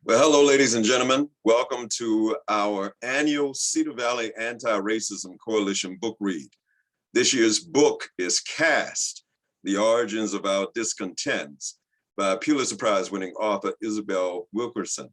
Well, hello, ladies and gentlemen. Welcome to our annual Cedar Valley Anti-Racism Coalition book read. This year's book is Caste, The Origins of Our Discontents by Pulitzer Prize-winning author Isabel Wilkerson.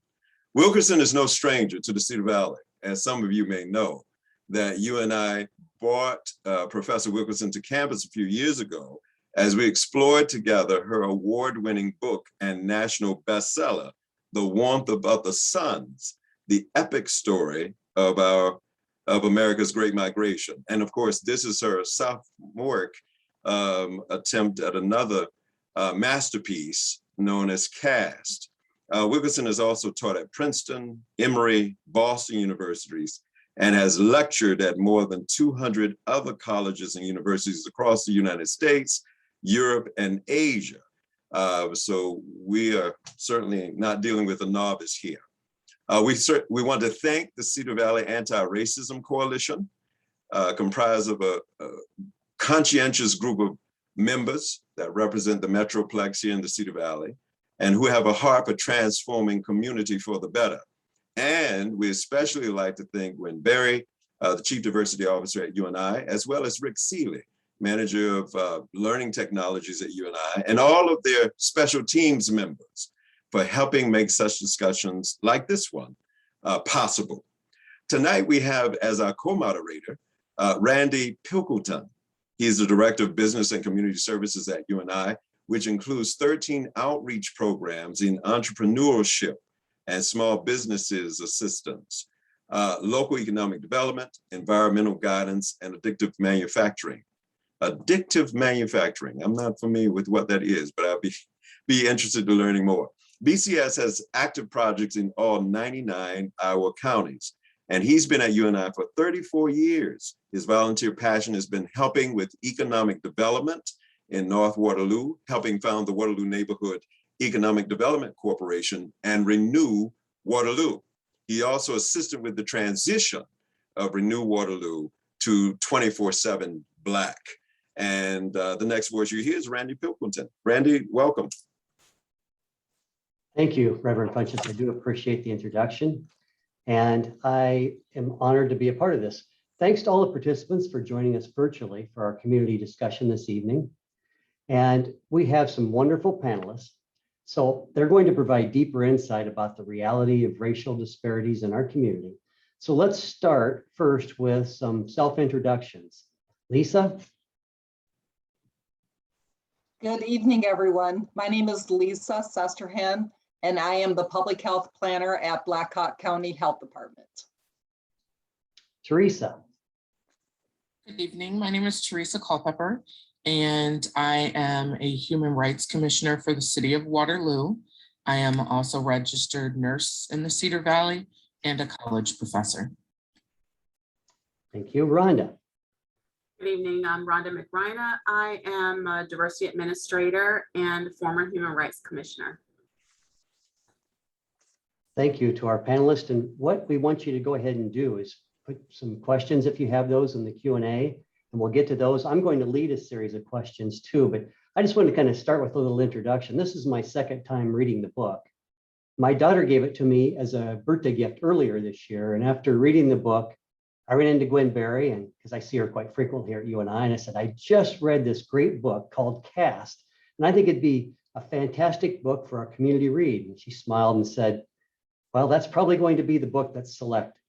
Wilkerson is no stranger to the Cedar Valley, as some of you may know, that you and I brought Professor Wilkerson to campus a few years ago as we explored together her award-winning book and national bestseller, The Warmth of Other Suns, the epic story of America's Great Migration. And of course, this is her sophomoric attempt at another masterpiece known as Caste. Wilkerson has also taught at Princeton, Emory, Boston universities, and has lectured at more than 200 other colleges and universities across the United States, Europe, and Asia. So we are certainly not dealing with a novice here. We want to thank the Cedar Valley Anti-Racism Coalition, comprised of a conscientious group of members that represent the Metroplex here in the Cedar Valley, and who have a heart for transforming community for the better. And we especially like to thank Gwen Berry, the Chief Diversity Officer at UNI, as well as Rick Seeley, Manager of Learning Technologies at UNI, and all of their special teams members for helping make such discussions like this one possible. Tonight we have as our co-moderator, Randy Pilkington. He's the Director of Business and Community Services at UNI, which includes 13 outreach programs in entrepreneurship and small businesses assistance, local economic development, environmental guidance, and addictive manufacturing. Addictive manufacturing. I'm not familiar with what that is, but I'll be interested in learning more. BCS has active projects in all 99 Iowa counties, and he's been at UNI for 34 years. His volunteer passion has been helping with economic development in North Waterloo, helping found the Waterloo Neighborhood Economic Development Corporation and Renew Waterloo. He also assisted with the transition of Renew Waterloo to 24/7 Black. And the next voice you hear is Randy Pilkington. Randy, welcome. Thank you, Reverend Funches. I do appreciate the introduction, and I am honored to be a part of this. Thanks to all the participants for joining us virtually for our community discussion this evening. And we have some wonderful panelists. So they're going to provide deeper insight about the reality of racial disparities in our community. So let's start first with some self-introductions. Lisa? Good evening, everyone. My name is Lisa Sesterhan, and I am the Public Health Planner at Blackhawk County Health Department. Teresa. Good evening. My name is Teresa Culpepper, and I am a Human Rights Commissioner for the City of Waterloo. I am also a registered nurse in the Cedar Valley and a college professor. Thank you. Rhonda. Good evening, I'm Rhonda McRina. I am a diversity administrator and former human rights commissioner. Thank you to our panelists. And what we want you to go ahead and do is put some questions, if you have those, in the Q&A, and we'll get to those. I'm going to lead a series of questions too, but I just want to kind of start with a little introduction. This is my second time reading the book. My daughter gave it to me as a birthday gift earlier this year, and after reading the book, I ran into Gwen Berry, and because I see her quite frequently here at UNI, and I said, I just read this great book called Caste, and I think it'd be a fantastic book for our community read. And she smiled and said, well, that's probably going to be the book that's selected.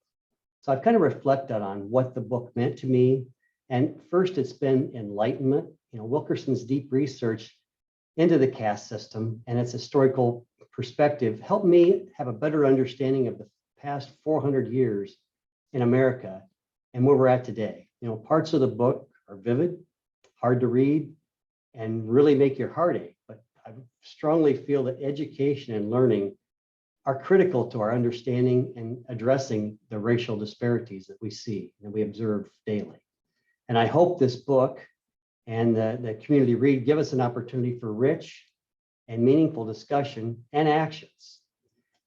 So I've kind of reflected on what the book meant to me. And first, it's been enlightenment. You know, Wilkerson's deep research into the caste system and its historical perspective helped me have a better understanding of the past 400 years in America and where we're at today. You know, parts of the book are vivid, hard to read, and really make your heart ache. But I strongly feel that education and learning are critical to our understanding and addressing the racial disparities that we see and we observe daily. And I hope this book and the community read give us an opportunity for rich and meaningful discussion and actions.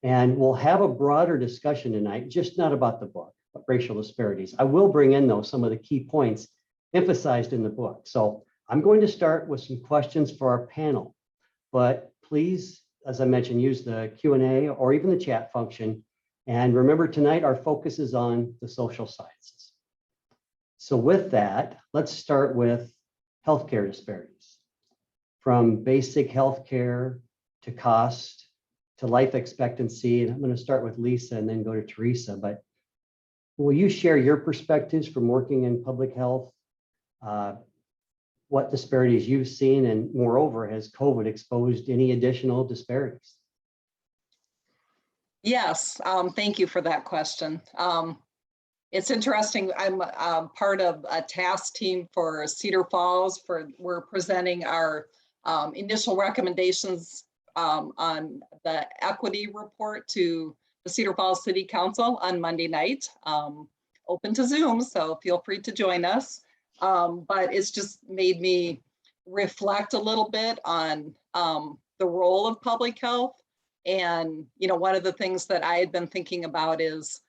And we'll have a broader discussion tonight, just not about the book, but racial disparities. I will bring in, though, some of the key points emphasized in the book. So I'm going to start with some questions for our panel, but please as I mentioned, use the Q&A or even the chat function. And remember, tonight our focus is on the social sciences. So with that, let's start with healthcare disparities. From basic healthcare to cost to life expectancy. And I'm going to start with Lisa and then go to Teresa. But will you share your perspectives from working in public health? What disparities you've seen, and moreover, has COVID exposed any additional disparities? Yes, thank you for that question. It's interesting. I'm part of a task team for Cedar Falls. We're presenting our initial recommendations on the equity report to the Cedar Falls City Council on Monday night. Open to Zoom, so feel free to join us. But it's just made me reflect a little bit on the role of public health. And, you know, one of the things that I had been thinking about is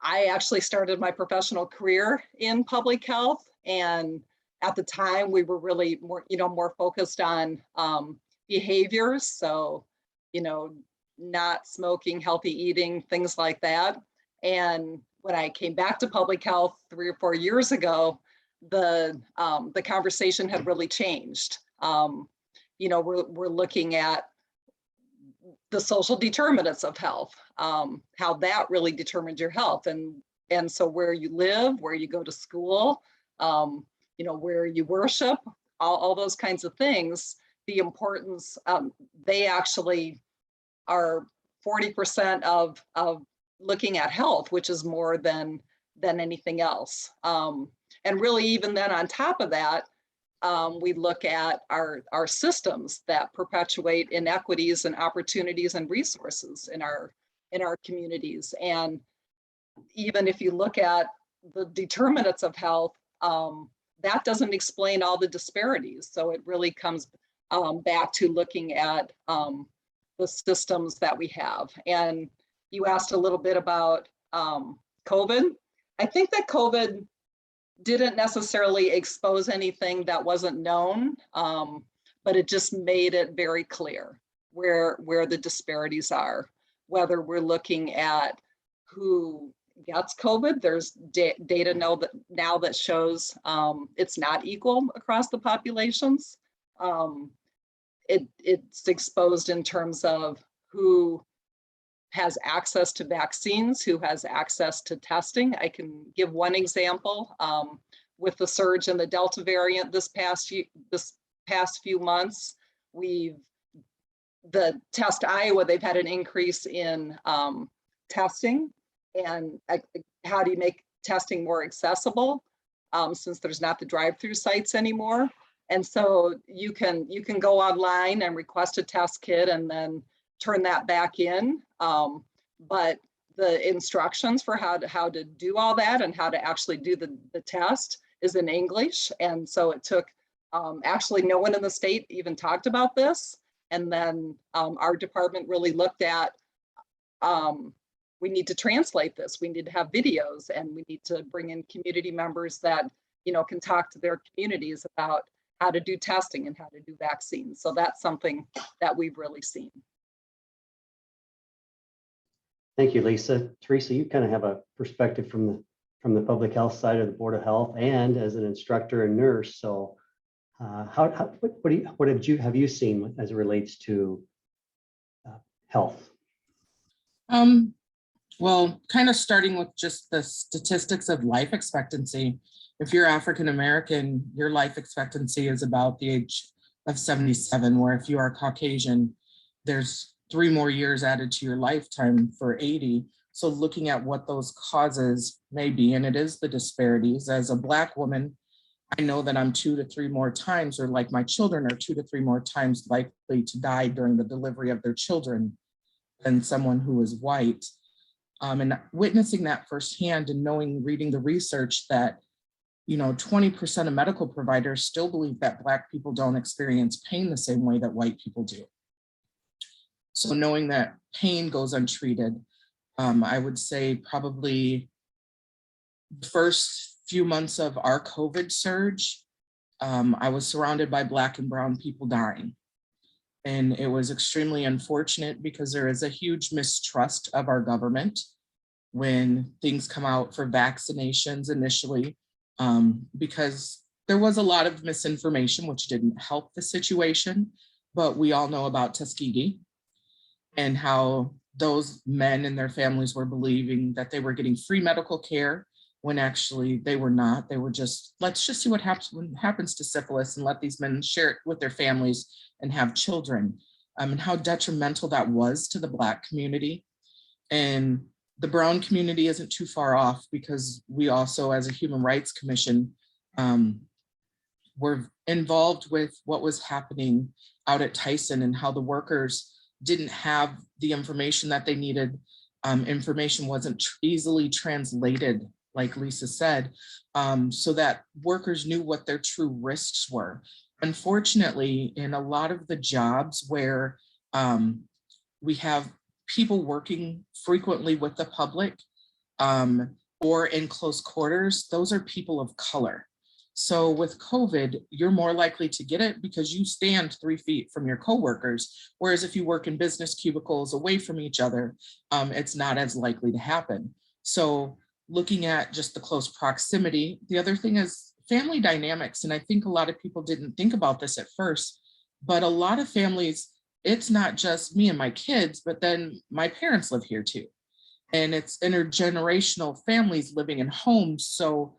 I actually started my professional career in public health. And at the time we were really more focused on behaviors. So, you know, not smoking, healthy eating, things like that. And when I came back to public health 3 or 4 years ago, the conversation had really changed. You know, we're looking at the social determinants of health, how that really determines your health, and so where you live, where you go to school, you know, where you worship, all those kinds of things. The importance, they actually are 40% of looking at health, which is more than anything else. And really, even then, on top of that, we look at our systems that perpetuate inequities and opportunities and resources in our communities. And even if you look at the determinants of health, that doesn't explain all the disparities. So it really comes back to looking at the systems that we have. And you asked a little bit about COVID. I think that COVID didn't necessarily expose anything that wasn't known, but it just made it very clear where the disparities are. Whether we're looking at who gets COVID, there's data now that shows it's not equal across the populations. It's exposed in terms of who has access to vaccines, who has access to testing. I can give one example. With the surge in the Delta variant this past few months, the Test Iowa, they've had an increase in testing. And how do you make testing more accessible since there's not the drive-through sites anymore? And so you can go online and request a test kit and then turn that back in. But the instructions for how to do all that and how to actually do the test is in English. And so it took, actually no one in the state even talked about this. And then our department really looked at, we need to translate this. We need to have videos, and we need to bring in community members that, you know, can talk to their communities about how to do testing and how to do vaccines. So that's something that we've really seen. Thank you, Lisa. Teresa, you kind of have a perspective from the public health side of the Board of Health and as an instructor and nurse. So what have you seen as it relates to health? Well, kind of starting with just the statistics of life expectancy. If you're African American, your life expectancy is about the age of 77, where if you are Caucasian, there's 3 more years added to your lifetime for 80. So looking at what those causes may be, and it is the disparities. As a Black woman, I know that I'm 2 to 3 more times, or like my children are 2 to 3 more times likely to die during the delivery of their children than someone who is white. And witnessing that firsthand and knowing, reading the research that, you know, 20% of medical providers still believe that Black people don't experience pain the same way that white people do. So knowing that pain goes untreated, I would say probably the first few months of our COVID surge, I was surrounded by Black and brown people dying. And it was extremely unfortunate because there is a huge mistrust of our government when things come out for vaccinations initially, because there was a lot of misinformation, which didn't help the situation. But we all know about Tuskegee and how those men and their families were believing that they were getting free medical care when actually they were not. They were just, let's just see what happens to syphilis and let these men share it with their families and have children, and how detrimental that was to the Black community. And the brown community isn't too far off, because we also, as a Human Rights Commission, were involved with what was happening out at Tyson and how the workers didn't have the information that they needed. Information wasn't easily translated, like Lisa said, so that workers knew what their true risks were. Unfortunately, in a lot of the jobs where we have people working frequently with the public or in close quarters, those are people of color. So with COVID, you're more likely to get it because you stand 3 feet from your coworkers. Whereas if you work in business cubicles away from each other, it's not as likely to happen. So looking at just the close proximity, the other thing is family dynamics. And I think a lot of people didn't think about this at first, but a lot of families, it's not just me and my kids, but then my parents live here too. And it's intergenerational families living in homes. So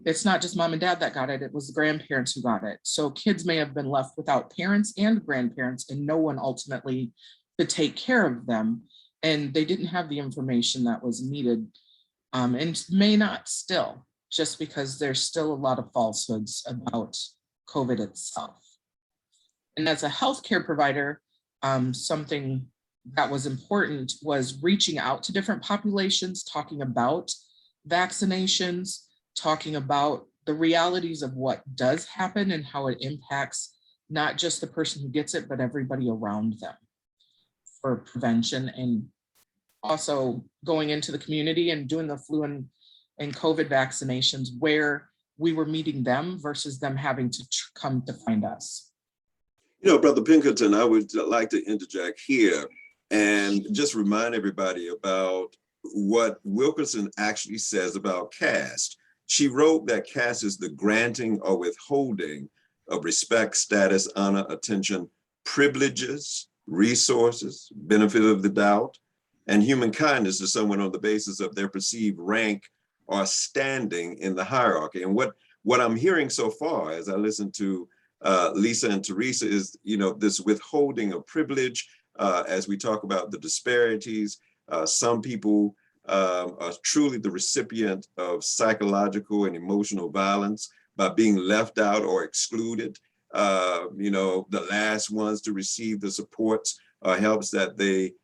it's not just mom and dad that got it, it was the grandparents who got it. So kids may have been left without parents and grandparents and no one ultimately to take care of them. And they didn't have the information that was needed, and may not still, just because there's still a lot of falsehoods about COVID itself. And as a healthcare provider, something that was important was reaching out to different populations, talking about vaccinations, talking about the realities of what does happen and how it impacts not just the person who gets it, but everybody around them for prevention. And also going into the community and doing the flu and COVID vaccinations where we were meeting them versus them having to come to find us. You know, Brother Pinkerton, I would like to interject here and just remind everybody about what Wilkerson actually says about caste. She wrote that caste is the granting or withholding of respect, status, honor, attention, privileges, resources, benefit of the doubt, and human kindness to someone on the basis of their perceived rank or standing in the hierarchy. And what I'm hearing so far as I listen to Lisa and Teresa is, you know, this withholding of privilege as we talk about the disparities. Some people are truly the recipient of psychological and emotional violence by being left out or excluded. You know, the last ones to receive the supports or helps that they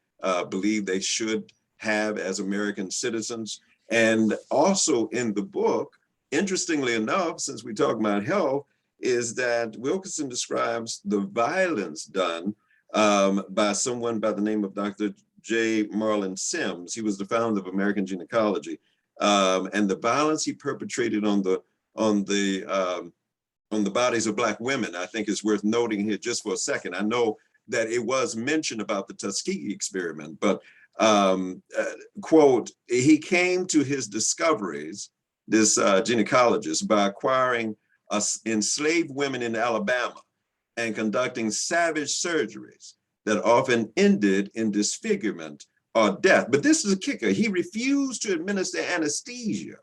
believe they should have as American citizens. And also in the book, interestingly enough, since we talk about health, is that Wilkerson describes the violence done by someone by the name of Dr. J. Marlon Sims. He was the founder of American Gynecology, and the violence he perpetrated on the bodies of Black women, I think is worth noting here just for a second. I know that it was mentioned about the Tuskegee experiment, but quote, he came to his discoveries, this gynecologist, by acquiring enslaved women in Alabama and conducting savage surgeries that often ended in disfigurement or death. But this is a kicker. He refused to administer anesthesia,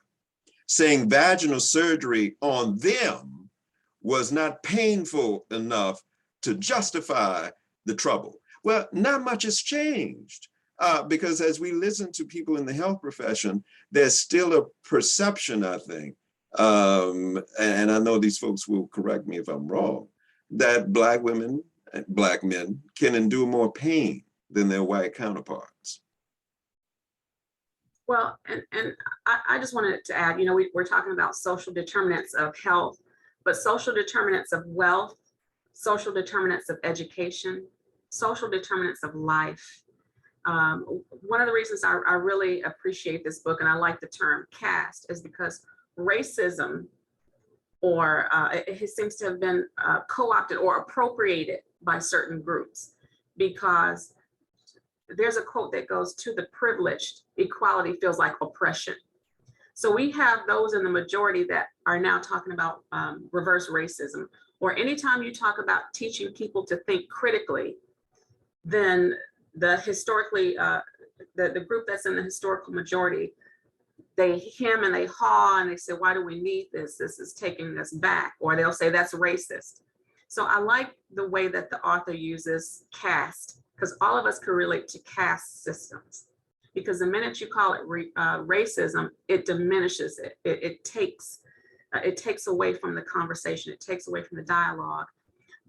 saying vaginal surgery on them was not painful enough to justify the trouble. Well, not much has changed because as we listen to people in the health profession, there's still a perception, I think, and I know these folks will correct me if I'm wrong, that Black women and Black men can endure more pain than their white counterparts. Well, and I just wanted to add, you know, we're talking about social determinants of health, but social determinants of wealth, social determinants of education, social determinants of life. One of the reasons I really appreciate this book, and I like the term caste, is because racism, or it seems to have been co-opted or appropriated by certain groups, because there's a quote that goes, to the privileged, equality feels like oppression. So we have those in the majority that are now talking about reverse racism, or anytime you talk about teaching people to think critically, then the historically, the group that's in the historical majority, they hem and they haw and they say, why do we need this? This is taking us back. Or they'll say that's racist. So I like the way that the author uses caste, because all of us can relate to caste systems. Because the minute you call it racism, it diminishes it. It takes away from the conversation. It takes away from the dialogue.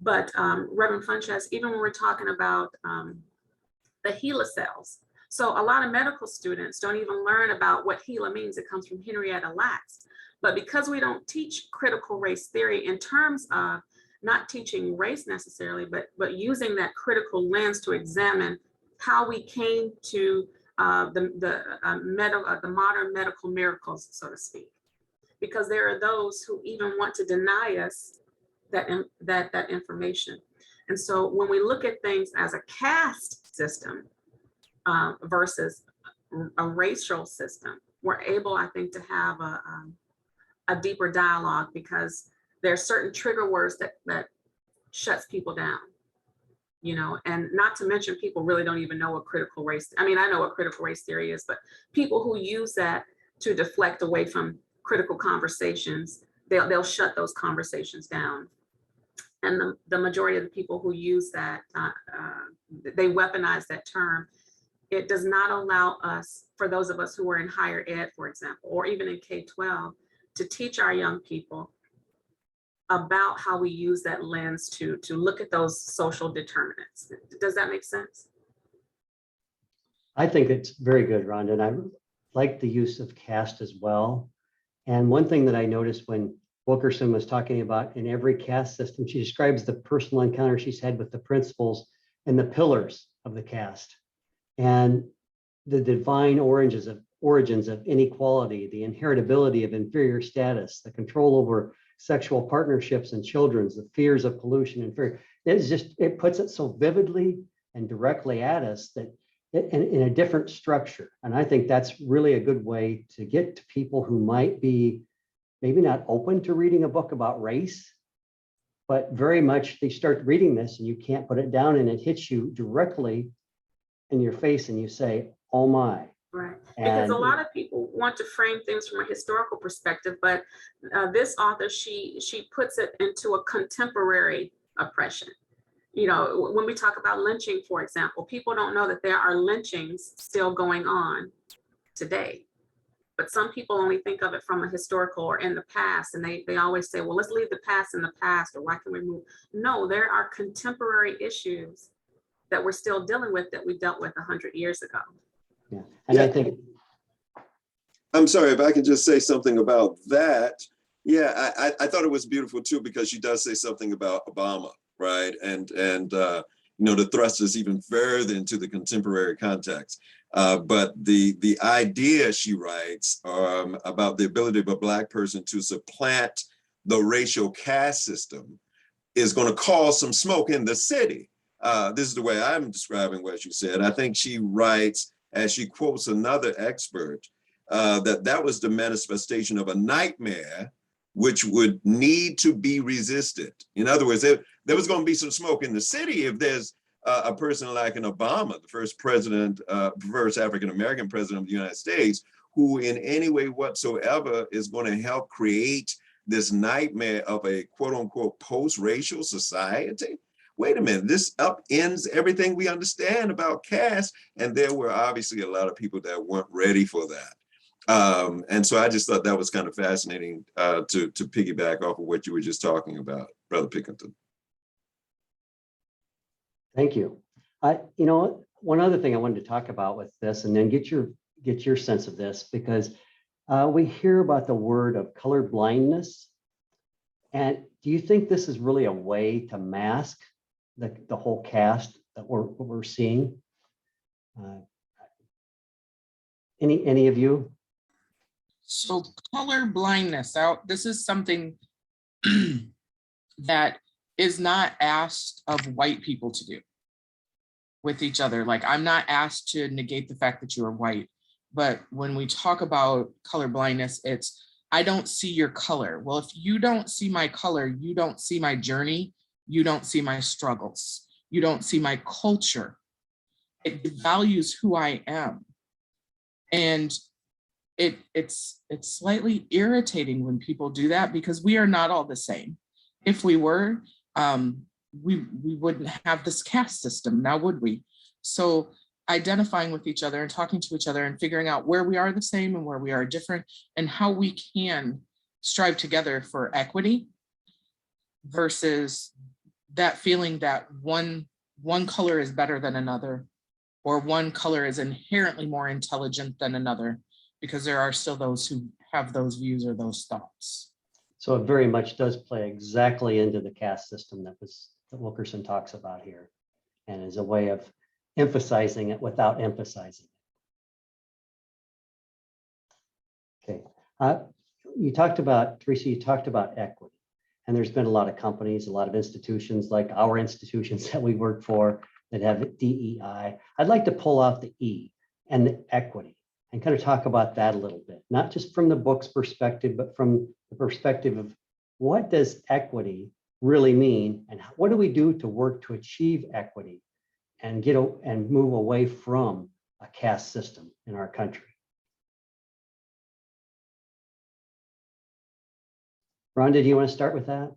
But Reverend Funches, even when we're talking about the HeLa cells, so a lot of medical students don't even learn about what HeLa means. It comes from Henrietta Lacks. But because we don't teach critical race theory in terms of not teaching race necessarily, but using that critical lens to examine how we came to the modern medical miracles, so to speak. Because there are those who even want to deny us that information. And so when we look at things as a caste system versus a racial system, we're able, I think, to have a deeper dialogue, because there are certain trigger words that shuts people down, you know, and not to mention people really don't even know what critical race, I mean, I know what critical race theory is, but people who use that to deflect away from critical conversations, they'll shut those conversations down. And the majority of the people who use that, they weaponize that term. It does not allow us, for those of us who are in higher ed, for example, or even in K-12, to teach our young people about how we use that lens to look at those social determinants. Does that make sense? I think it's very good, Rhonda, and I like the use of caste as well. And one thing that I noticed when Wilkerson was talking about in every caste system, she describes the personal encounter she's had with the principles and the pillars of the caste, and the divine origins of inequality, the inheritability of inferior status, the control over sexual partnerships and children's, the fears of pollution and fear. It puts it so vividly and directly at us that in a different structure. And I think that's really a good way to get to people who might be maybe not open to reading a book about race, but very much they start reading this and you can't put it down and it hits you directly in your face and you say, oh my. Right, because a lot of people want to frame things from a historical perspective, but this author, she puts it into a contemporary oppression. You know, when we talk about lynching, for example, people don't know that there are lynchings still going on today. But some people only think of it from a historical or in the past, and they always say, well, let's leave the past in the past, or why can we move? No, there are contemporary issues that we're still dealing with that we dealt with 100 years ago. Yeah, and I think, I'm sorry, if I can just say something about that. Yeah, I thought it was beautiful too, because she does say something about Obama, right? And you know, to thrust us even further into the contemporary context. But the idea she writes about the ability of a Black person to supplant the racial caste system is going to cause some smoke in the city. This is the way I'm describing what she said. I think she writes, as she quotes another expert, that was the manifestation of a nightmare which would need to be resisted. In other words, there was going to be some smoke in the city if there's a person like an Obama, the first president, first African-American president of the United States, who in any way whatsoever is going to help create this nightmare of a quote unquote post-racial society. Wait a minute, this upends everything we understand about caste. And there were obviously a lot of people that weren't ready for that. And so I just thought that was kind of fascinating to piggyback off of what you were just talking about, Brother Pickington. thank you. You know, one other thing I wanted to talk about with this, and then get your sense of this, because we hear about the word of colorblindness. And do you think this is really a way to mask the whole caste that we're seeing? Any of you? So color blindness, this is something that is not asked of white people to do with each other. Like, I'm not asked to negate the fact that you are white, but when we talk about color blindness, it's, I don't see your color. Well, if you don't see my color, you don't see my journey, you don't see my struggles, you don't see my culture. It devalues who I am. And it's slightly irritating when people do that, because we are not all the same. If we were, we wouldn't have this caste system now, would we? So identifying with each other and talking to each other and figuring out where we are the same and where we are different, and how we can strive together for equity, versus that feeling that one color is better than another, or one color is inherently more intelligent than another, because there are still those who have those views or those thoughts. So it very much does play exactly into the caste system that Wilkerson talks about here, and is a way of emphasizing it without emphasizing it. Okay, you talked about, Teresa, you talked about equity, and there's been a lot of companies, a lot of institutions, like our institutions that we work for, that have DEI. I'd like to pull out the E and the equity and kind of talk about that a little bit, not just from the book's perspective, but from the perspective of what does equity really mean, and what do we do to work to achieve equity and and move away from a caste system in our country. Rhonda, do you want to start with that?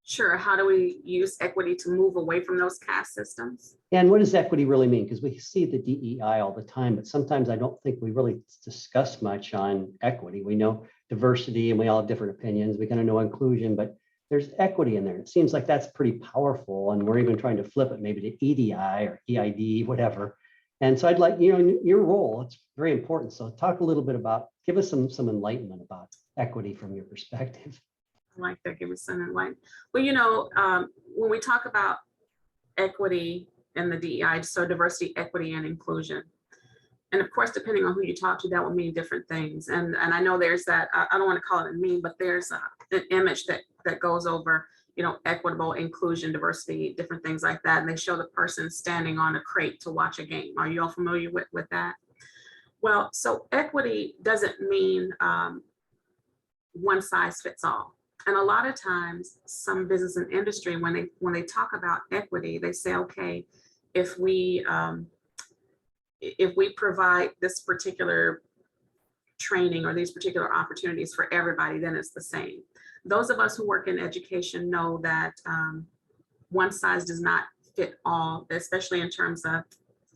Sure. How do we use equity to move away from those caste systems? And what does equity really mean? Because we see the DEI all the time, but sometimes I don't think we really discuss much on equity. We know diversity and we all have different opinions. We kind of know inclusion, but there's equity in there. It seems like that's pretty powerful. And we're even trying to flip it maybe to EDI or EID, whatever. And so I'd like, your role, it's very important. So talk a little bit about, give us some enlightenment about equity from your perspective. I like that, give us some enlightenment. Well, when we talk about equity and the DEI, so diversity, equity, and inclusion. And of course, depending on who you talk to, that will mean different things. And I know there's that, I don't want to call it a meme, but there's an image that goes over, equitable inclusion, diversity, different things like that. And they show the person standing on a crate to watch a game. Are you all familiar with that? Well, so equity doesn't mean one size fits all. And a lot of times, some business and industry, when they talk about equity, they say, okay, if we provide this particular training or these particular opportunities for everybody, then it's the same. Those of us who work in education know that one size does not fit all, especially in terms of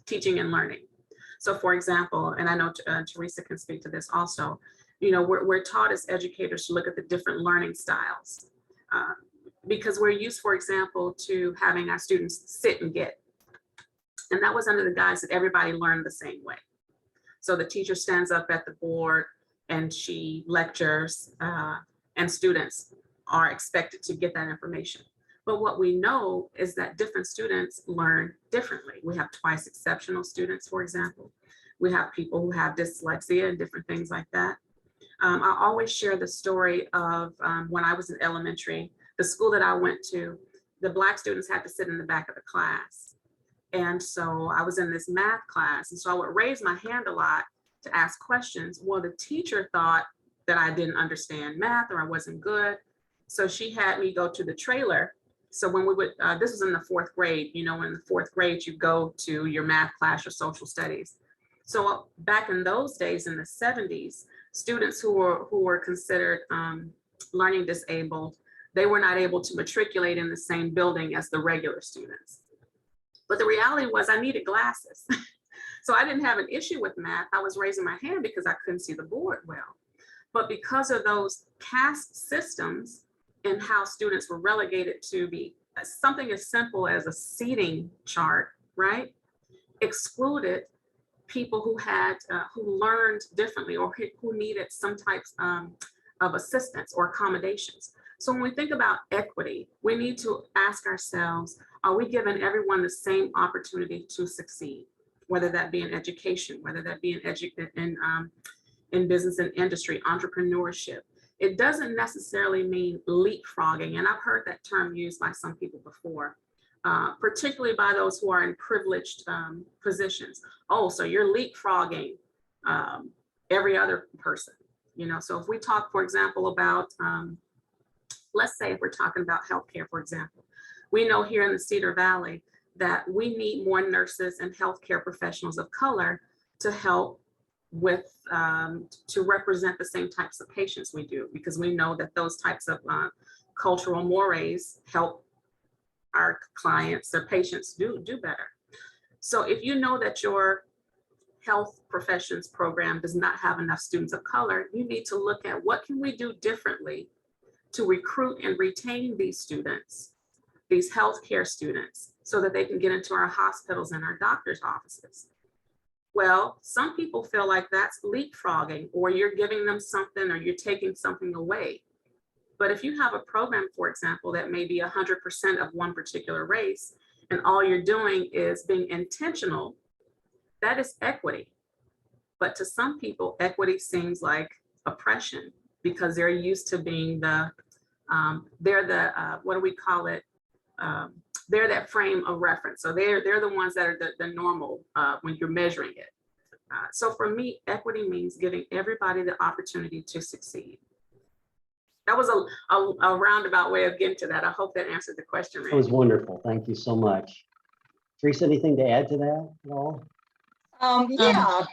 teaching and learning. So for example, and I know Teresa can speak to this also, we're taught as educators to look at the different learning styles because we're used, for example, to having our students sit and get. And that was under the guise that everybody learned the same way. So the teacher stands up at the board and she lectures and students are expected to get that information. But what we know is that different students learn differently. We have twice exceptional students, for example. We have people who have dyslexia and different things like that. I always share the story of when I was in elementary, the school that I went to, the Black students had to sit in the back of the class. And so I was in this math class. And so I would raise my hand a lot to ask questions. Well, the teacher thought that I didn't understand math or I wasn't good. So she had me go to the trailer. So when we would, this was in the 4th grade, in the 4th grade, you go to your math class or social studies. So back in those days in the 70s, students who were considered learning disabled, they were not able to matriculate in the same building as the regular students. But the reality was I needed glasses. So I didn't have an issue with math. I was raising my hand because I couldn't see the board well. But because of those caste systems and how students were relegated to be something as simple as a seating chart, right, excluded people who had who learned differently or who needed some types of assistance or accommodations. So when we think about equity, we need to ask ourselves, are we giving everyone the same opportunity to succeed? Whether that be in education, whether that be in business and industry, entrepreneurship. It doesn't necessarily mean leapfrogging, and I've heard that term used by some people before, particularly by those who are in privileged positions. Oh, so you're leapfrogging every other person, you know? So if we talk, for example, about, let's say if we're talking about healthcare, for example, we know here in the Cedar Valley that we need more nurses and healthcare professionals of color to help with, to represent the same types of patients we do, because we know that those types of cultural mores help our clients, their patients do better. So if you know that your health professions program does not have enough students of color, you need to look at what can we do differently to recruit and retain these students, these healthcare students, so that they can get into our hospitals and our doctors' offices. Well, some people feel like that's leapfrogging, or you're giving them something, or you're taking something away. But if you have a program, for example, that may be 100% of one particular race, and all you're doing is being intentional, that is equity. But to some people, equity seems like oppression, because they're used to being the, what do we call it? They're that frame of reference. So they're the ones that are the normal when you're measuring it. So for me, equity means giving everybody the opportunity to succeed. That was a roundabout way of getting to that. I hope that answered the question, That was Randy. wonderful. Thank you so much. Teresa, anything to add to that at all? Yeah.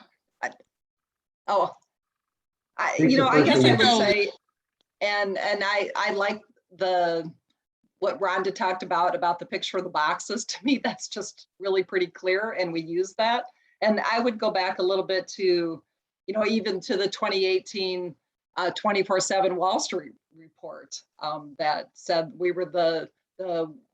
Oh, Teresa, I guess first I and would then- say, and I like what Rhonda talked about the picture of the boxes. To me, that's just really pretty clear, and we use that. And I would go back a little bit to, even to the 2018 24/7 Wall Street report that said we were the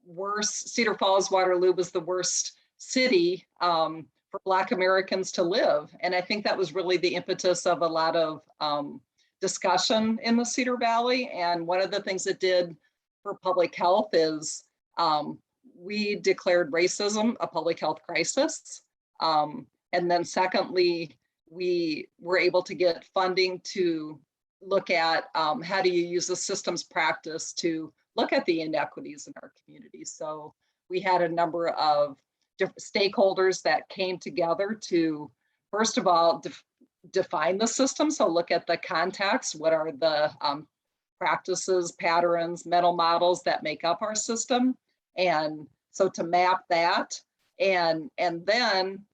worst, Cedar Falls, Waterloo was the worst city for Black Americans to live. And I think that was really the impetus of a lot of discussion in the Cedar Valley. And one of the things it did for public health is we declared racism a public health crisis. And then secondly, we were able to get funding to look at how do you use the systems practice to look at the inequities in our communities. So we had a number of different stakeholders that came together to, first of all, define the system. So look at the context. What are the practices, patterns, mental models that make up our system? And so to map that, and then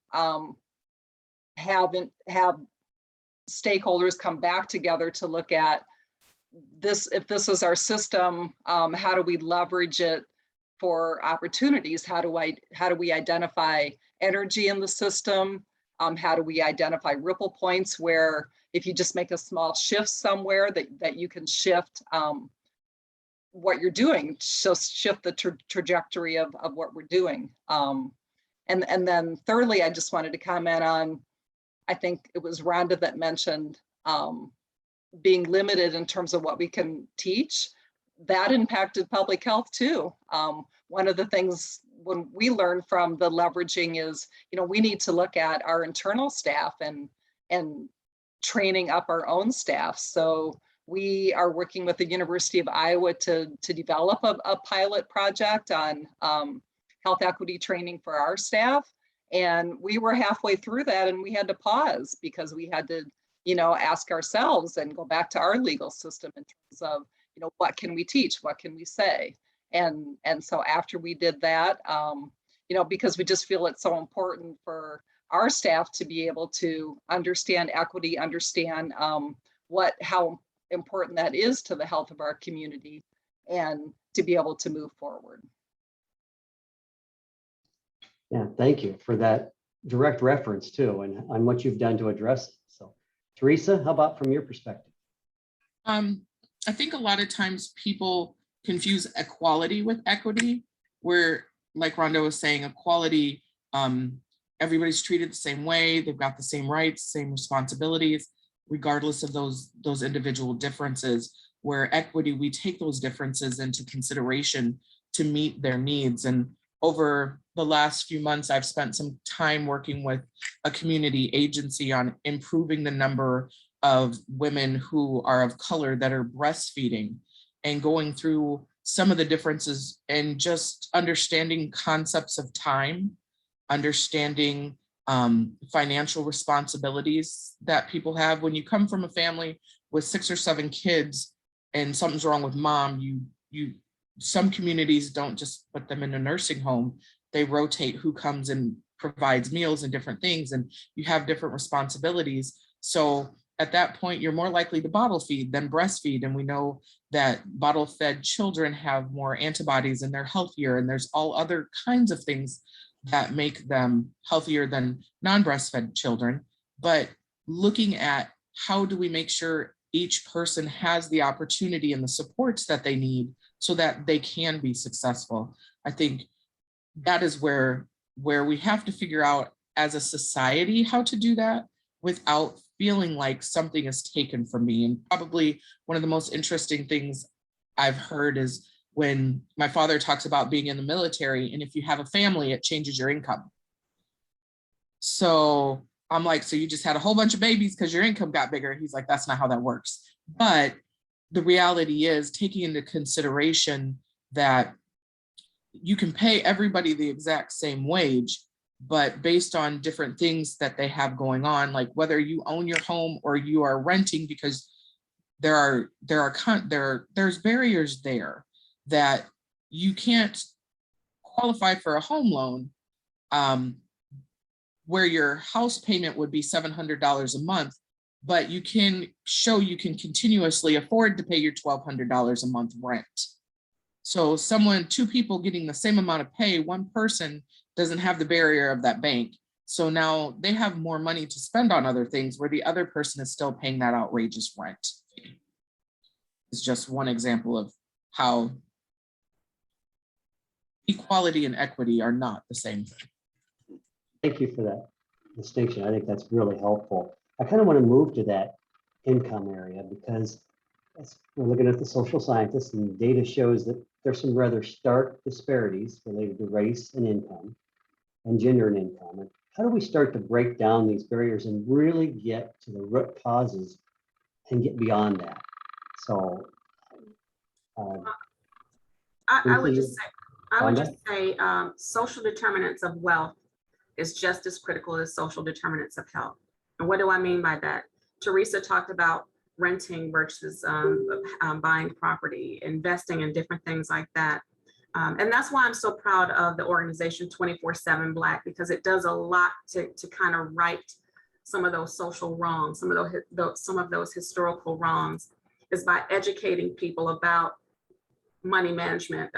have stakeholders come back together to look at this. If this is our system, how do we leverage it for opportunities? How do we identify energy in the system? How do we identify ripple points where if you just make a small shift somewhere that you can shift what you're doing, so shift the trajectory of what we're doing. And then thirdly, I just wanted to comment on, I think it was Rhonda that mentioned being limited in terms of what we can teach. That impacted public health too. One of the things when we learned from the leveraging is, we need to look at our internal staff and training up our own staff. So we are working with the University of Iowa to develop a pilot project on health equity training for our staff. And we were halfway through that and we had to pause because we had to, ask ourselves and go back to our legal system in terms of, what can we teach? What can we say? And so after we did that, because we just feel it's so important for our staff to be able to understand equity, understand how important that is to the health of our community, and to be able to move forward. Yeah, thank you for that direct reference too, and on what you've done to address it. So, Teresa, how about from your perspective? I think a lot of times people confuse equality with equity, where, like Rhonda was saying, equality, everybody's treated the same way, they've got the same rights, same responsibilities, regardless of those individual differences. Where equity, we take those differences into consideration to meet their needs. And over the last few months, I've spent some time working with a community agency on improving the number of women who are of color that are breastfeeding and going through some of the differences and just understanding concepts of time, understanding financial responsibilities that people have. When you come from a family with 6 or 7 kids and something's wrong with mom, some communities don't just put them in a nursing home. They rotate who comes and provides meals and different things, and you have different responsibilities. So at that point, you're more likely to bottle feed than breastfeed. And we know that bottle fed children have more antibodies and they're healthier. And there's all other kinds of things that make them healthier than non-breastfed children. But looking at how do we make sure each person has the opportunity and the supports that they need so that they can be successful. I think that is where we have to figure out as a society how to do that without feeling like something is taken from me. And probably one of the most interesting things I've heard is when my father talks about being in the military, and if you have a family, it changes your income. So I'm like, so you just had a whole bunch of babies because your income got bigger. He's like, that's not how that works. But the reality is taking into consideration that you can pay everybody the exact same wage, but based on different things that they have going on, like whether you own your home or you are renting, because there's barriers there that you can't qualify for a home loan where your house payment would be $700 a month, but you can show you can continuously afford to pay your $1,200 a month rent. So 2 people getting the same amount of pay, one person doesn't have the barrier of that bank. So now they have more money to spend on other things where the other person is still paying that outrageous rent. It's just one example of how equality and equity are not the same thing. Thank you for that distinction. I think that's really helpful. I kind of want to move to that income area because we're looking at the social scientists and data shows that there's some rather stark disparities related to race and income and gender and income. And how do we start to break down these barriers and really get to the root causes and get beyond that? So I would just say social determinants of wealth is just as critical as social determinants of health. And what do I mean by that? Teresa talked about renting versus buying property, investing in different things like that. And that's why I'm so proud of the organization 24/7 Black, because it does a lot to kind of right some of those social wrongs, some of those historical wrongs, is by educating people about money management,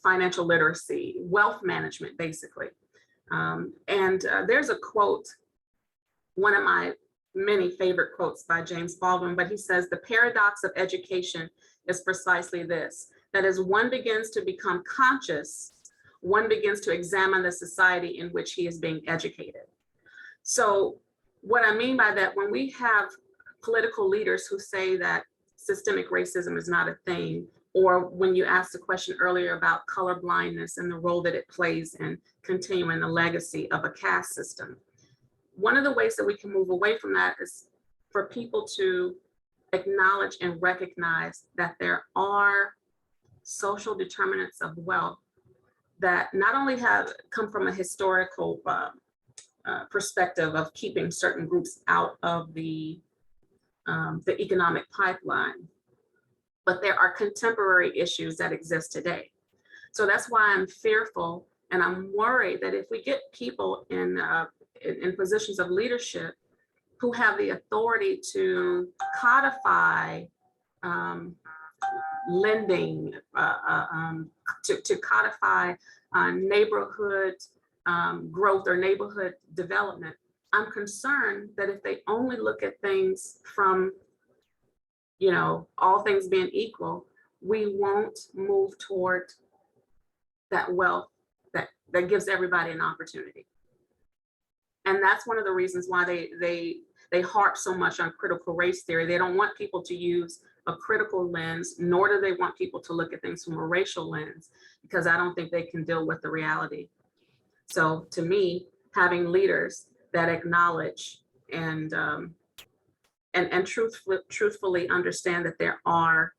financial literacy, wealth management, basically. There's a quote, one of my many favorite quotes by James Baldwin, but he says, the paradox of education is precisely this, that as one begins to become conscious, one begins to examine the society in which he is being educated. So what I mean by that, when we have political leaders who say that systemic racism is not a thing, or when you asked the question earlier about colorblindness and the role that it plays in continuing the legacy of a caste system, one of the ways that we can move away from that is for people to acknowledge and recognize that there are social determinants of wealth that not only have come from a historical perspective of keeping certain groups out of the economic pipeline, but there are contemporary issues that exist today. So that's why I'm fearful and I'm worried that if we get people in positions of leadership who have the authority to codify lending, to codify neighborhood growth or neighborhood development, I'm concerned that if they only look at things from, all things being equal, we won't move toward that wealth that gives everybody an opportunity. And that's one of the reasons why they harp so much on critical race theory. They don't want people to use a critical lens, nor do they want people to look at things from a racial lens, because I don't think they can deal with the reality. So to me, having leaders that acknowledge and and truthfully understand that there are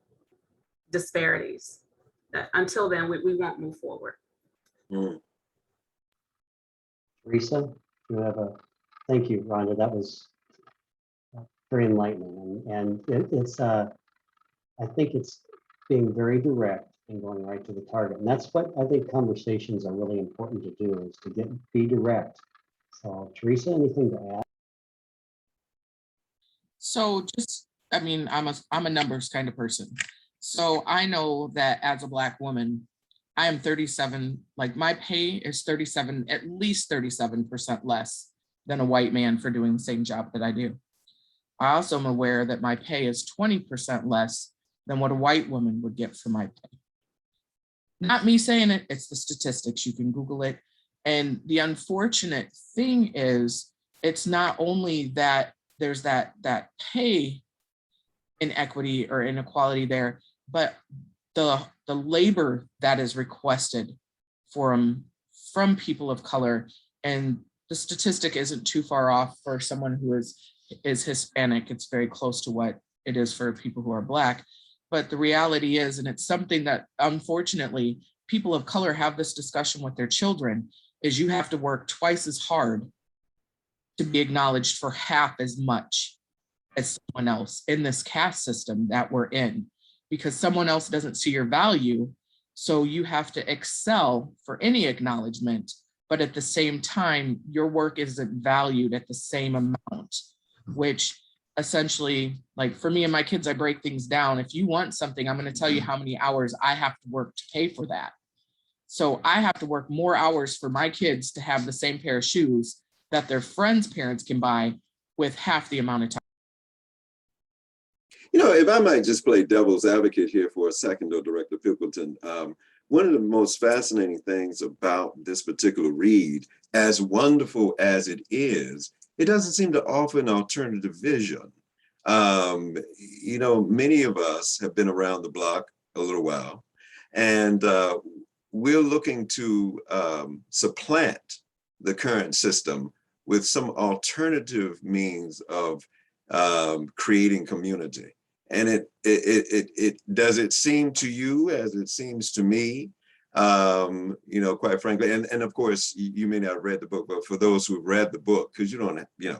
disparities. That until then, we won't move forward. Mm. Teresa, you have thank you, Rhonda. That was very enlightening. And it's, I think it's being very direct and going right to the target. And that's what I think conversations are really important to do, is to be direct. So Teresa, anything to add? So just, I mean, I'm a numbers kind of person. So I know that as a Black woman, I am 37, like my pay is 37, at least 37% less than a white man for doing the same job that I do. I also am aware that my pay is 20% less than what a white woman would get for my pay. Not me saying it, it's the statistics, you can Google it. And the unfortunate thing is, it's not only that there's that pay inequity or inequality there, but the labor that is requested from people of color. And the statistic isn't too far off for someone who is Hispanic. It's very close to what it is for people who are Black. But the reality is, and it's something that unfortunately people of color have this discussion with their children, is you have to work twice as hard to be acknowledged for half as much as someone else in this caste system that we're in, because someone else doesn't see your value. So you have to excel for any acknowledgement, but at the same time, your work isn't valued at the same amount, which essentially, like for me and my kids, I break things down. If you want something, I'm going to tell you how many hours I have to work to pay for that. So I have to work more hours for my kids to have the same pair of shoes that their friends' parents can buy with half the amount of time. You know, if I might just play devil's advocate here for a second, though, Director Pickleton, one of the most fascinating things about this particular read, as wonderful as it is, it doesn't seem to offer an alternative vision. You know, many of us have been around the block a little while, and we're looking to supplant the current system with some alternative means of creating community. And it does it seem to you as it seems to me, you know, quite frankly, and of course, you may not have read the book, but for those who've read the book, because you don't, you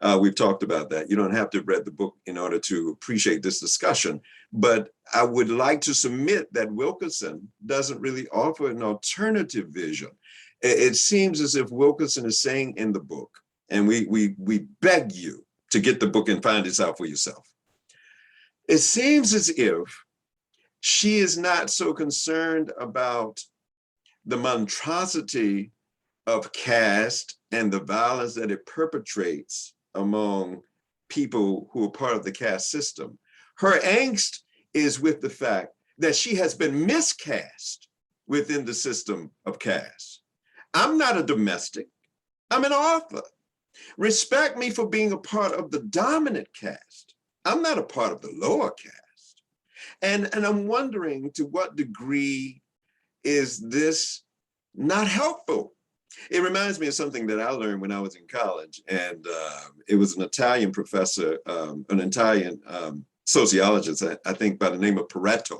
know, we've talked about that. You don't have to have read the book in order to appreciate this discussion. But I would like to submit that Wilkerson doesn't really offer an alternative vision. It seems as if Wilkerson is saying in the book, and we beg you to get the book and find this out for yourself. It seems as if she is not so concerned about the monstrosity of caste and the violence that it perpetrates among people who are part of the caste system. Her angst is with the fact that she has been miscast within the system of caste. I'm not a domestic, I'm an author. Respect me for being a part of the dominant caste. I'm not a part of the lower caste. And I'm wondering, to what degree is this not helpful? It reminds me of something that I learned when I was in college, and it was an Italian professor, an Italian sociologist, I think by the name of Pareto,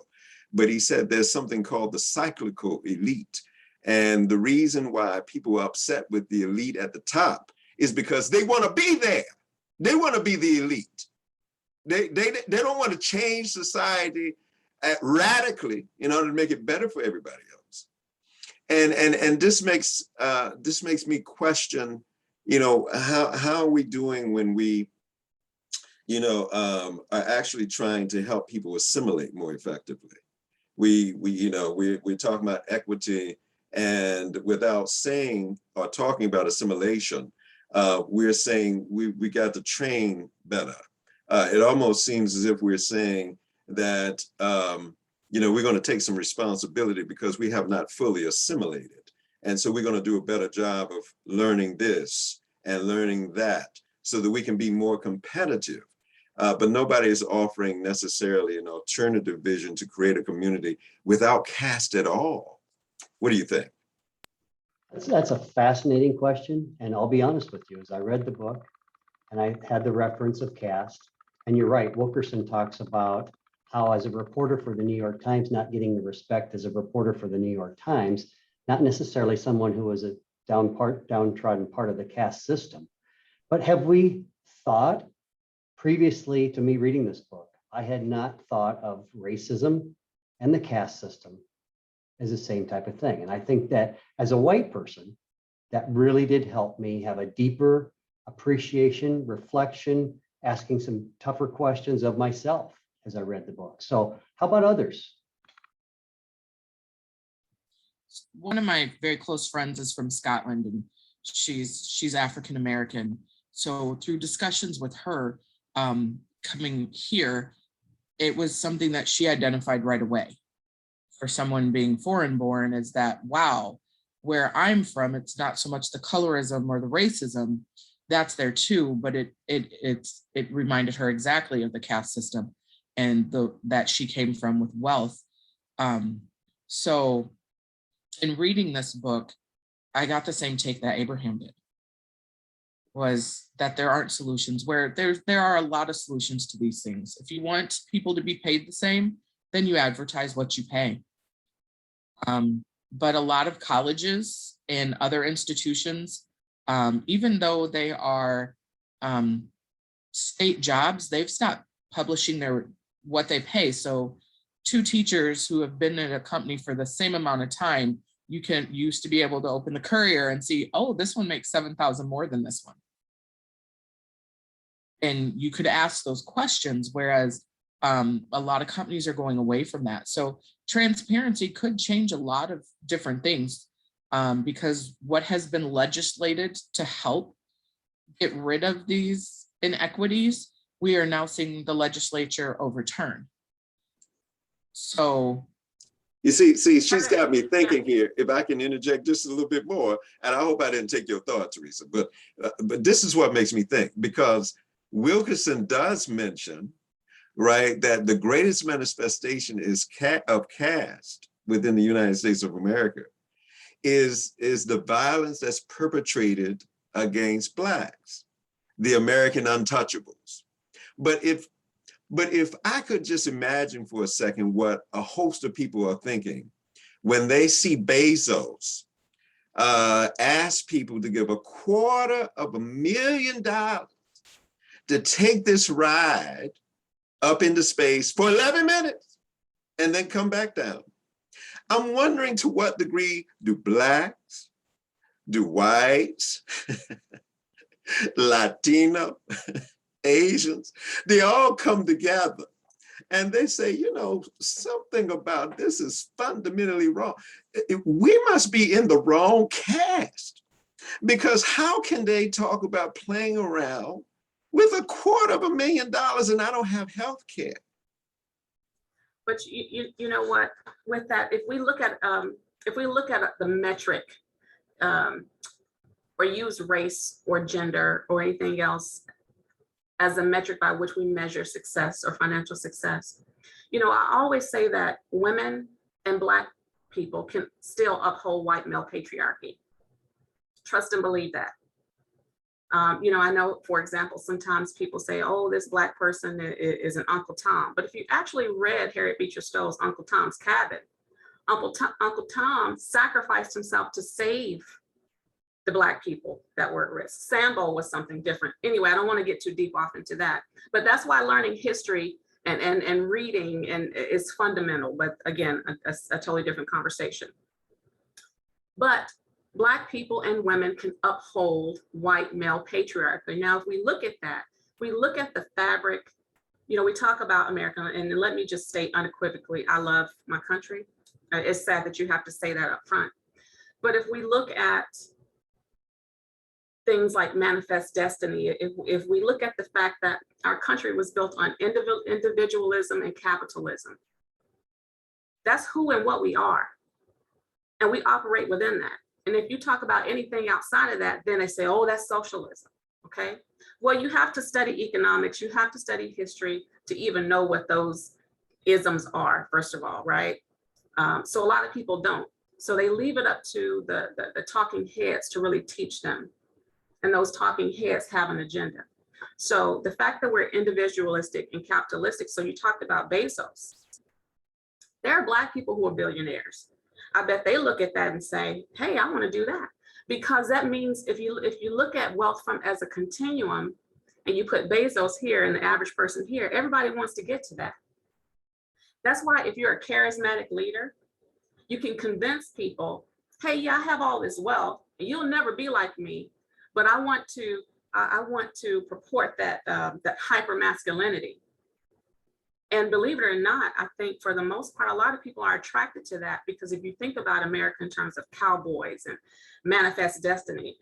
but he said there's something called the cyclical elite. And the reason why people are upset with the elite at the top is because they want to be there. They want to be the elite. They don't want to change society radically in order to make it better for everybody else. And this makes me question, you know, how are we doing when we, you know, are actually trying to help people assimilate more effectively. We're talking about equity, and without saying or talking about assimilation, we're saying we got to train better. It almost seems as if we're saying that, you know, we're going to take some responsibility because we have not fully assimilated. And so we're going to do a better job of learning this and learning that so that we can be more competitive. But nobody is offering necessarily an alternative vision to create a community without caste at all. What do you think? That's a fascinating question. And I'll be honest with you, as I read the book and I had the reference of caste, And you're right, Wilkerson talks about how as a reporter for the New York Times, not getting the respect as a reporter for the New York Times, not necessarily someone who was a downtrodden part of the caste system. But have we thought previously to me reading this book, I had not thought of racism and the caste system as the same type of thing. And I think that as a white person, that really did help me have a deeper appreciation, reflection, asking some tougher questions of myself as I read the book. So how about others? One of my very close friends is from Scotland, and she's African American. So through discussions with her coming here, it was something that she identified right away. For someone being foreign born, is that, wow, where I'm from, it's not so much the colorism or the racism, that's there too, but it reminded her exactly of the caste system and that she came from with wealth. So in reading this book, I got the same take that Abraham did, was that there aren't solutions, where there are a lot of solutions to these things. If you want people to be paid the same, then you advertise what you pay. But a lot of colleges and other institutions, even though they are state jobs, they've stopped publishing what they pay. So 2 teachers who have been in a company for the same amount of time, you used to be able to open the Courier and see, oh, this one makes $7,000 more than this one. And you could ask those questions, whereas a lot of companies are going away from that. So transparency could change a lot of different things, because what has been legislated to help get rid of these inequities, we are now seeing the legislature overturn. So You see, she's got me thinking here, if I can interject just a little bit more, and I hope I didn't take your thought, Teresa, but this is what makes me think, because Wilkerson does mention, right, that the greatest manifestation of caste within the United States of America is the violence that's perpetrated against Blacks, the American untouchables. But if I could just imagine for a second what a host of people are thinking when they see Bezos ask people to give $250,000 to take this ride up into space for 11 minutes and then come back down. I'm wondering, to what degree do Blacks, do whites, Latino, Asians, they all come together and they say, you know, something about this is fundamentally wrong. We must be in the wrong caste, because how can they talk about playing around with $250,000 and I don't have health care? But you know what, with that, if we look at the metric, or use race or gender or anything else as a metric by which we measure success or financial success, you know, I always say that women and Black people can still uphold white male patriarchy. Trust and believe that. You know, I know, for example, sometimes people say, oh, this Black person is an Uncle Tom. But if you actually read Harriet Beecher Stowe's Uncle Tom's Cabin, Uncle Tom sacrificed himself to save the Black people that were at risk. Sambo was something different. Anyway, I don't want to get too deep off into that, but that's why learning history and reading is fundamental. But again, a totally different conversation. But Black people and women can uphold white male patriarchy. Now, if we look at that, we look at the fabric, you know, we talk about America, and let me just state unequivocally, I love my country. It's sad that you have to say that up front. But if we look at things like manifest destiny, if we look at the fact that our country was built on individualism and capitalism, that's who and what we are. And we operate within that. And if you talk about anything outside of that, then they say, oh, that's socialism, okay? Well, you have to study economics, you have to study history to even know what those isms are, first of all, right? So a lot of people don't. So they leave it up to the talking heads to really teach them. And those talking heads have an agenda. So the fact that we're individualistic and capitalistic, so you talked about Bezos. There are Black people who are billionaires. I bet they look at that and say, hey, I want to do that. Because that means if you look at wealth from as a continuum and you put Bezos here and the average person here, everybody wants to get to that. That's why if you're a charismatic leader, you can convince people, hey, yeah, I have all this wealth and you'll never be like me, but I want to purport that that hyper masculinity. And believe it or not, I think for the most part, a lot of people are attracted to that because if you think about America in terms of cowboys and manifest destiny,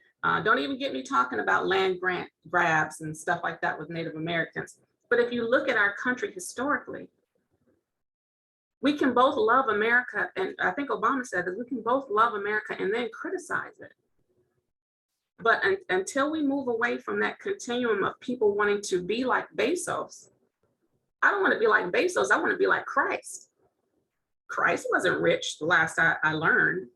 don't even get me talking about land grant grabs and stuff like that with Native Americans. But if you look at our country historically, we can both love America, and I think Obama said that we can both love America and then criticize it. But until we move away from that continuum of people wanting to be like Bezos, I don't want to be like Bezos, I want to be like Christ. Christ wasn't rich the last I learned,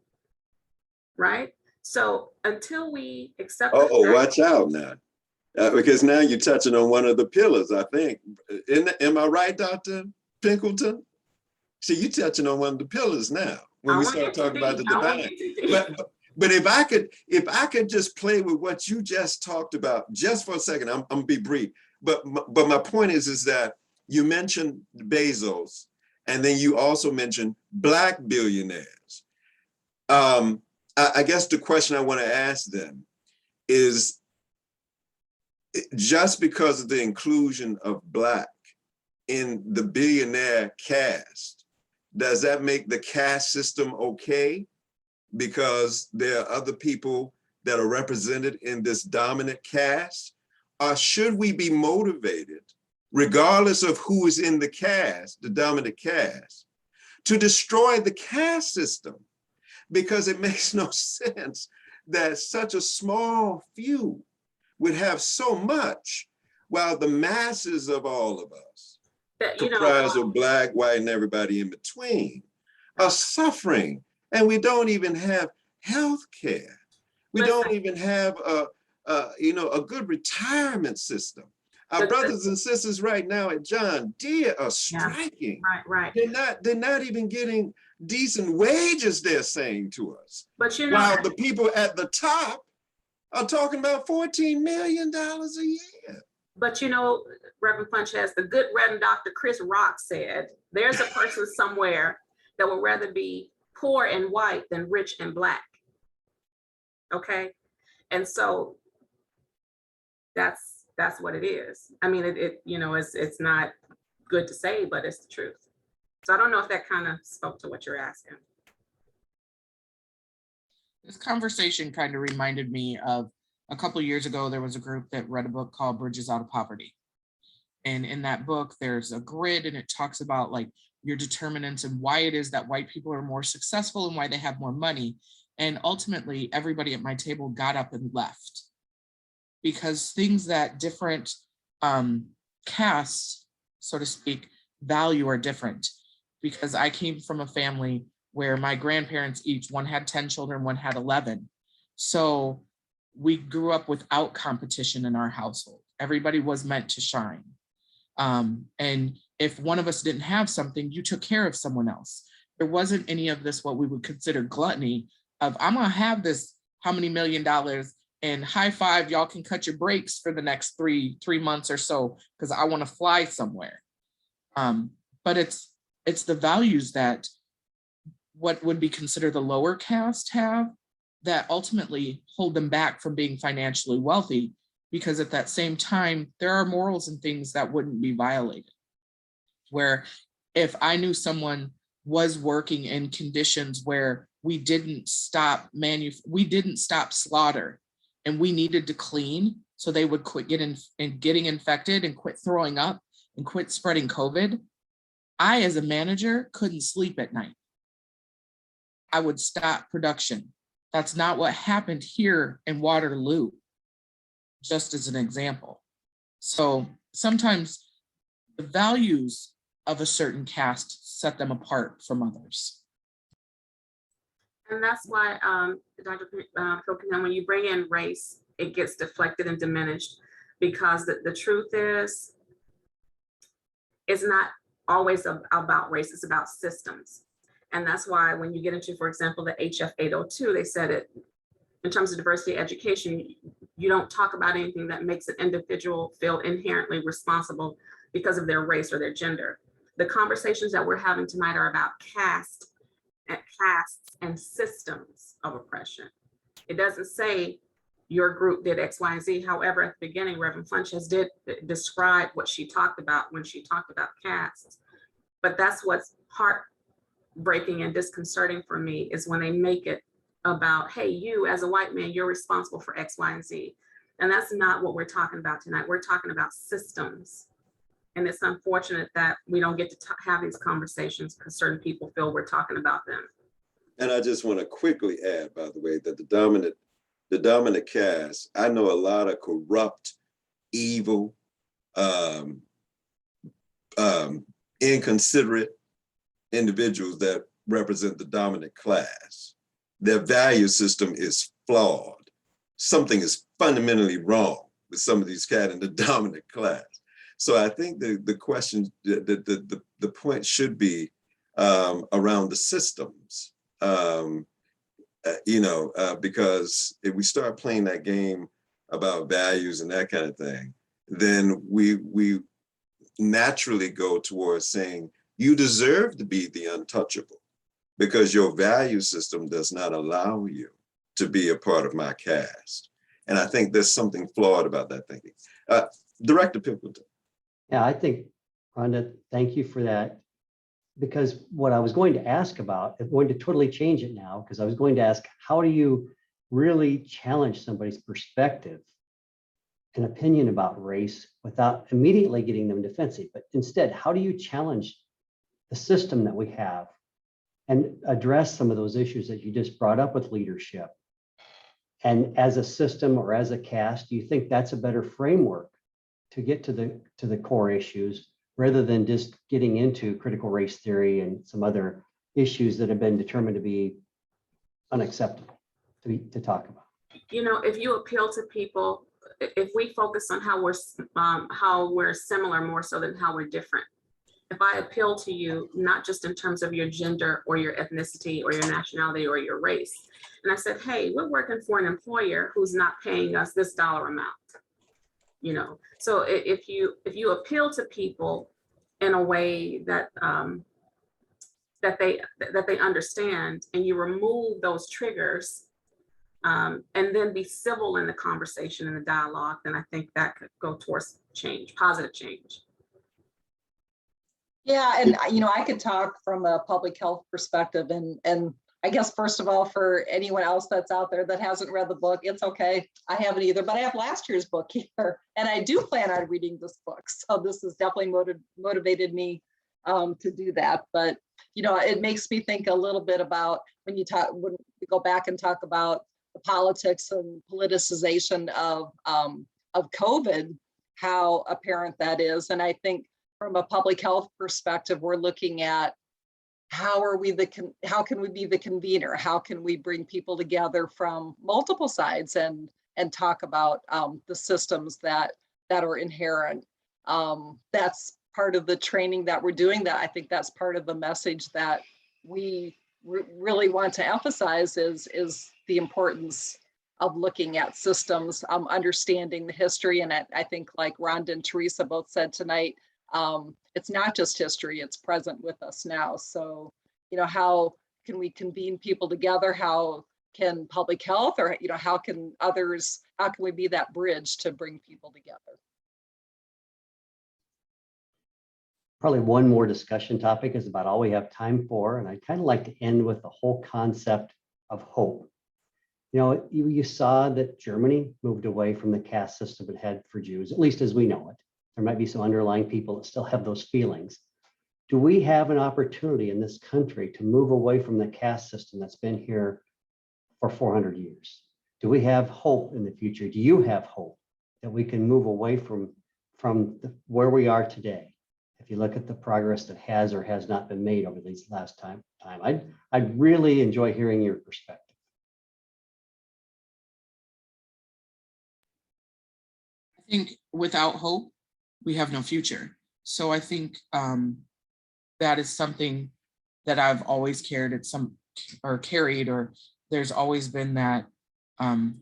right? So until we accept the Oh, fact- watch out now. Because now you're touching on one of the pillars, I think. Am I right, Dr. Pinkleton? See, you're touching on one of the pillars now when we start talking about the divine. But if I could just play with what you just talked about just for a second, I'm gonna be brief. But my point is that you mentioned Bezos, and then you also mentioned Black billionaires. I guess the question I want to ask them is, just because of the inclusion of Black in the billionaire caste, does that make the caste system okay? Because there are other people that are represented in this dominant caste? Or should we be motivated, regardless of who is in the caste, the dominant caste, to destroy the caste system? Because it makes no sense that such a small few would have so much, while the masses of all of us, comprised of Black, white, and everybody in between, are suffering. And we don't even have health care. We don't even have a good retirement system. Our brothers and sisters right now at John Deere are striking. Right. They're not even getting decent wages, they're saying to us. But you know, while the people at the top are talking about $14 million a year. But you know, Reverend Punch, as the good Reverend Dr. Chris Rock said, there's a person somewhere that would rather be poor and white than rich and Black. Okay, and so that's what it is. I mean, it's not good to say, but it's the truth. So I don't know if that kind of spoke to what you're asking. This conversation kind of reminded me of a couple of years ago, there was a group that read a book called Bridges Out of Poverty. And in that book, there's a grid and it talks about like your determinants and why it is that white people are more successful and why they have more money. And ultimately, everybody at my table got up and left because things that different castes, so to speak, value are different. Because I came from a family where my grandparents each, one had 10 children, one had 11. So we grew up without competition in our household. Everybody was meant to shine. And if one of us didn't have something, you took care of someone else. There wasn't any of this, what we would consider gluttony of, I'm gonna have this, how many $1 million and high five, y'all can cut your breaks for the next three months or so, because I wanna fly somewhere. But it's the values that what would be considered the lower caste have that ultimately hold them back from being financially wealthy, because at that same time, there are morals and things that wouldn't be violated. Where if I knew someone was working in conditions where we didn't stop slaughter and we needed to clean so they would quit getting infected and quit throwing up and quit spreading COVID, I, as a manager, couldn't sleep at night. I would stop production. That's not what happened here in Waterloo, just as an example. So sometimes the values of a certain caste set them apart from others. And that's why, Dr. Pilkington, when you bring in race, it gets deflected and diminished. because the truth is, it's not always about race, it's about systems. And that's why when you get into, for example, the HF 802, they said it in terms of diversity education, you don't talk about anything that makes an individual feel inherently responsible because of their race or their gender. The conversations that we're having tonight are about castes and systems of oppression. It doesn't say your group did X, Y, and Z. However, at the beginning, Reverend Funches did describe what she talked about when she talked about castes. But that's what's heartbreaking and disconcerting for me, is when they make it about, hey, you as a white man, you're responsible for X, Y, and Z. And that's not what we're talking about tonight. We're talking about systems. And it's unfortunate that we don't get to have these conversations because certain people feel we're talking about them. And I just want to quickly add, by the way, that the dominant caste, I know a lot of corrupt, evil, inconsiderate individuals that represent the dominant class. Their value system is flawed. Something is fundamentally wrong with some of these cats in the dominant class. So I think the question, the point should be around the systems, because if we start playing that game about values and that kind of thing, then we naturally go towards saying, you deserve to be the untouchable because your value system does not allow you to be a part of my caste. And I think there's something flawed about that thinking. Director Pimpleton. Yeah, I think, Rhonda, thank you for that. Because what I was going to ask about, I'm going to totally change it now, because I was going to ask, how do you really challenge somebody's perspective and opinion about race without immediately getting them defensive? But instead, how do you challenge the system that we have and address some of those issues that you just brought up with leadership? And as a system or as a caste, do you think that's a better framework to get to the core issues, rather than just getting into critical race theory and some other issues that have been determined to be unacceptable to talk about? You know, if you appeal to people, if we focus on how we're similar more so than how we're different. If I appeal to you, not just in terms of your gender or your ethnicity or your nationality or your race, and I said, hey, we're working for an employer who's not paying us this dollar amount. You know, so if you appeal to people in a way that that they understand, and you remove those triggers, and then be civil in the conversation and the dialogue, then I think that could go towards change, positive change. Yeah, and I could talk from a public health perspective, and I guess first of all, for anyone else that's out there that hasn't read the book, it's okay. I haven't either, but I have last year's book here, and I do plan on reading this book. So this has definitely motivated me to do that. But it makes me think a little bit about when we go back and talk about the politics and politicization of COVID, how apparent that is. And I think from a public health perspective, we're looking at how can we be the convener? How can we bring people together from multiple sides and talk about the systems that are inherent? That's part of the training that we're doing. That I think that's part of the message that we really want to emphasize is the importance of looking at systems, understanding the history. And I think, like Rhonda and Teresa both said tonight, it's not just history, it's present with us now. So, how can we convene people together? How can public health, or, how can we be that bridge to bring people together? Probably one more discussion topic is about all we have time for. And I'd kind of like to end with the whole concept of hope. You saw that Germany moved away from the caste system it had for Jews, at least as we know it. There might be some underlying people that still have those feelings. Do we have an opportunity in this country to move away from the caste system that's been here for 400 years? Do we have hope in the future? Do you have hope that we can move away from where we are today? If you look at the progress that has or has not been made over these last time, I'd really enjoy hearing your perspective. I think without hope, we have no future. So I think that is something that I've always carried or there's always been that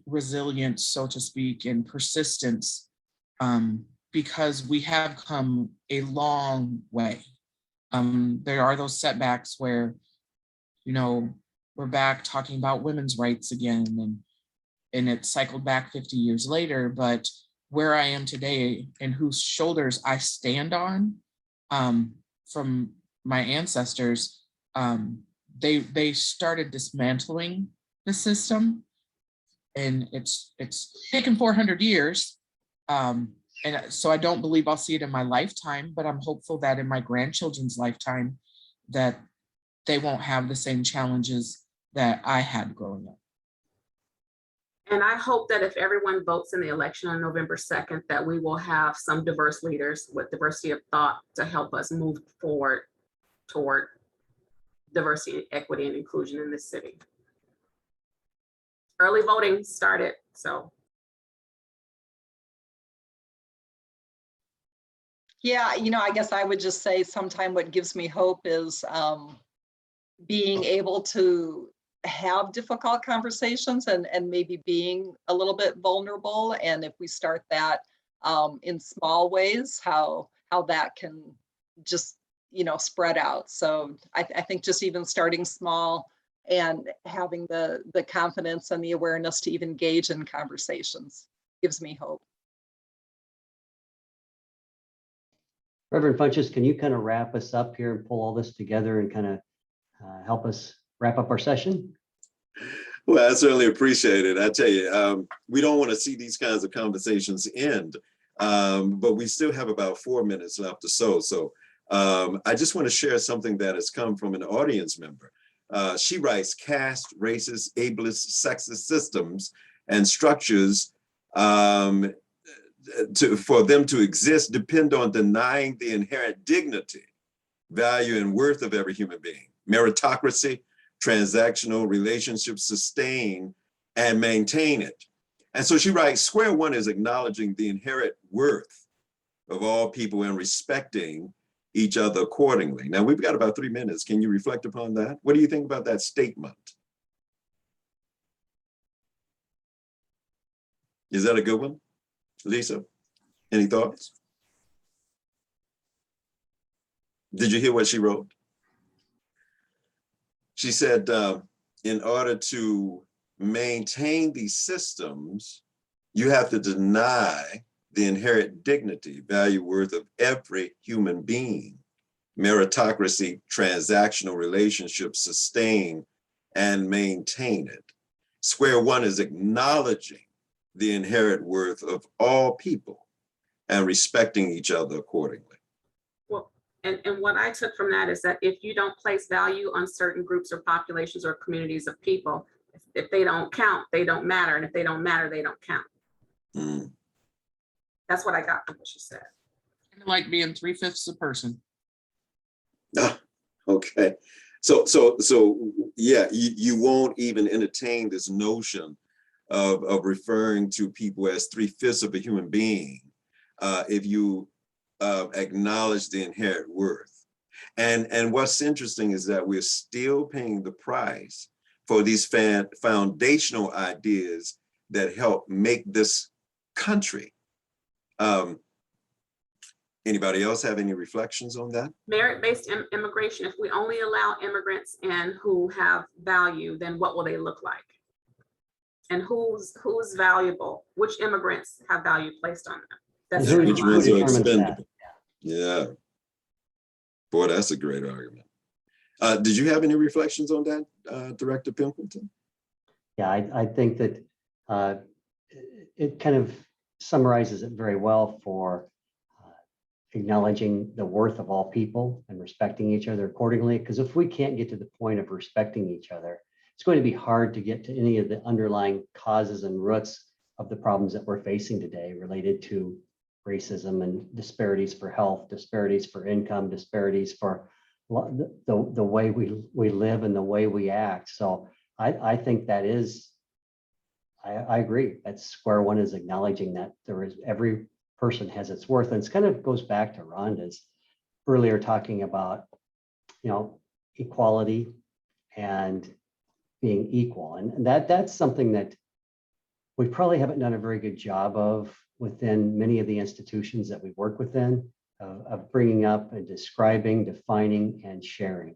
resilience, so to speak, and persistence, because we have come a long way. There are those setbacks where, we're back talking about women's rights again, and it cycled back 50 years later, but where I am today and whose shoulders I stand on from my ancestors, they started dismantling the system, and it's taken 400 years. And so I don't believe I'll see it in my lifetime, but I'm hopeful that in my grandchildren's lifetime, that they won't have the same challenges that I had growing up. And I hope that if everyone votes in the election on November 2nd, that we will have some diverse leaders with diversity of thought to help us move forward toward diversity, equity, and inclusion in this city. Early voting started, so. Yeah, I guess I would just say sometime what gives me hope is being able to have difficult conversations and maybe being a little bit vulnerable. And if we start that in small ways, how that can just, spread out. So I think just even starting small and having the confidence and the awareness to even engage in conversations gives me hope. Reverend Funches, can you kind of wrap us up here and pull all this together and kind of help us wrap up our session? Well, I certainly appreciate it. I tell you, we don't want to see these kinds of conversations end, but we still have about 4 minutes left or so. So I just want to share something that has come from an audience member. She writes, caste, racist, ableist, sexist systems and structures for them to exist depend on denying the inherent dignity, value, and worth of every human being. Meritocracy, transactional relationships sustain and maintain it. And so she writes, square one is acknowledging the inherent worth of all people and respecting each other accordingly. Now we've got about 3 minutes. Can you reflect upon that? What do you think about that statement? Is that a good one? Lisa, any thoughts? Did you hear what she wrote? She said, in order to maintain these systems, you have to deny the inherent dignity, value, worth of every human being. Meritocracy, transactional relationships sustain and maintain it. Square one is acknowledging the inherent worth of all people and respecting each other accordingly. Well, and what I took from that is that if you don't place value on certain groups or populations or communities of people, if they don't count, they don't matter. And if they don't matter, they don't count. Mm. That's what I got from what she said. Like being 3/5 a person. Ah, okay. So yeah, you won't even entertain this notion of referring to people as 3/5 of a human being if you acknowledge the inherent worth. And what's interesting is that we're still paying the price for these foundational ideas that help make this country. Anybody else have any reflections on that? Merit-based immigration, if we only allow immigrants in who have value, then what will they look like? And who's valuable? Which immigrants have value placed on them? That's And Which ones are determines that? expendable? Yeah. Boy, that's a great argument. Did you have any reflections on that, Director Pimpleton? Yeah, I think that it kind of summarizes it very well for acknowledging the worth of all people and respecting each other accordingly. Because if we can't get to the point of respecting each other, it's going to be hard to get to any of the underlying causes and roots of the problems that we're facing today related to racism and disparities for health, disparities for income, disparities for the way we live and the way we act. So I think that is, I agree. That's square one, is acknowledging that there is person has its worth. And it's kind of goes back to Rhonda's earlier talking about, equality and being equal. And that's something that we probably haven't done a very good job of within many of the institutions that we work within, of bringing up and describing, defining, and sharing.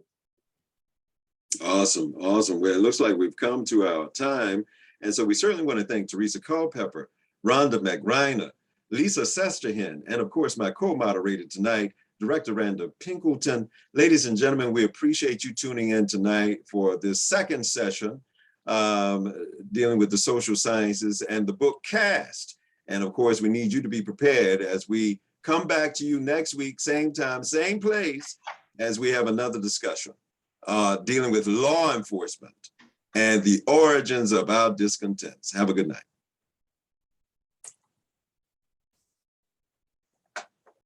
Awesome, awesome. Well, it looks like we've come to our time. And so we certainly want to thank Teresa Culpepper, Rhonda McReiner, Lisa Sesterhin, and of course, my co-moderator tonight, Director Randa Pinkleton. Ladies and gentlemen, we appreciate you tuning in tonight for this second session dealing with the social sciences and the book Caste. And of course, we need you to be prepared as we come back to you next week, same time, same place, as we have another discussion dealing with law enforcement and the origins of our discontents. Have a good night.